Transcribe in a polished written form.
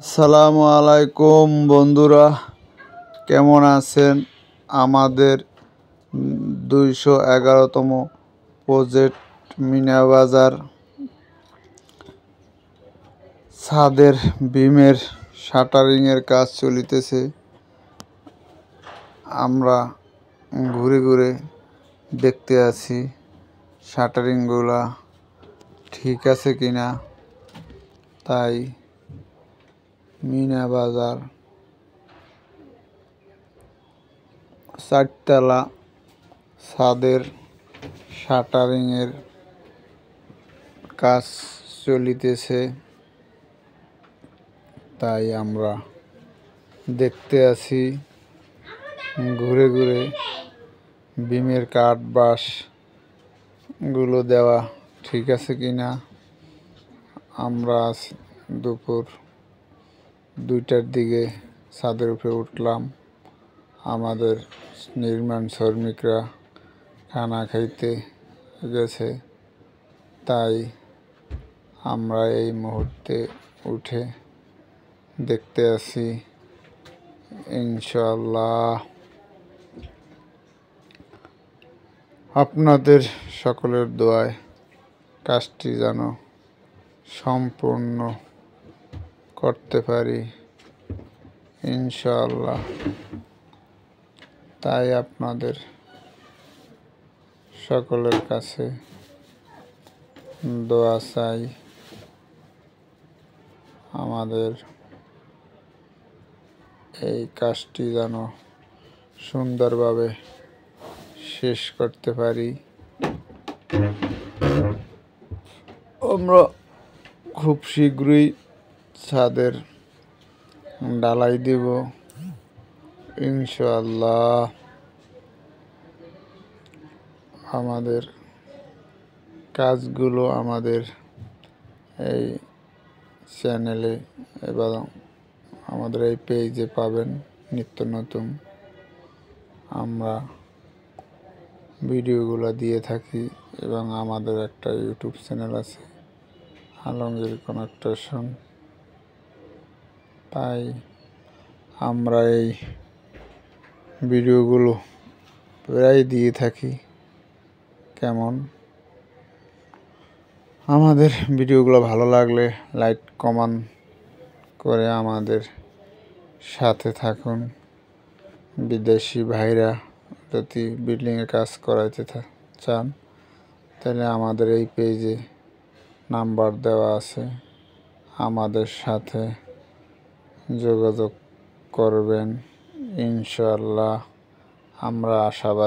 আসসালামু আলাইকুম বন্ধুরা, কেমন আছেন? আমাদের 211তম প্রজেক্ট মিনাবাজার ছাদের বিমের শাটারিংয়ের কাজ চলিতেছে। আমরা ঘুরে ঘুরে দেখতে আছি শাটারিংগুলা ঠিক আছে কিনা। তাই মিনাবাজার 4তলা ছাদের শাটারিংয়ের কাজ চলিতেছে, তাই আমরা দেখতে আছি ঘুরে ঘুরে বিমের কাঠ বাঁশগুলো দেওয়া ঠিক আছে কিনা। আমরা দুপুর 2টার দিকে ছাদের উপরে উঠলাম। আমাদের নির্মাণ শ্রমিকরা খানা খাইতে গেছে, তাই আমরা এই মুহূর্তে উঠে দেখতে আছি। ইনশাআল্লাহ আপনাদের সকলের দোয়ায় কাজটি যেন সম্পূর্ণ করতে পারি ইনশাআল্লাহ। তাই আপনাদের সকলের কাছে দোয়া চাই আমাদের এই কাজটি যেন সুন্দরভাবে শেষ করতে পারি। আমরা খুব শীঘ্রই ছাদের ঢালাই দিব ইনশাআল্লাহ। আমাদের কাজগুলো আমাদের এই চ্যানেলে এবং আমাদের এই পেজে পাবেন নিত্য নতুন। আমরা ভিডিওগুলো দিয়ে থাকি এবং আমাদের একটা ইউটিউব চ্যানেল আছে, আলমগীর কনস্ট্রাকশন। তাই আমরা এই ভিডিওগুলো প্রায় দিয়ে থাকি। কেমন আমাদের ভিডিওগুলো ভালো লাগলে লাইক কমেন্ট করে আমাদের সাথে থাকুন। বিদেশি ভাইরা যদি বিল্ডিংয়ে কাজ করাইতে চান, তাহলে আমাদের এই পেজে নাম্বার দেওয়া আছে, আমাদের সাথে যোগাযোগ করবেন ইনশাআল্লাহ। আমরা আশাবাদী।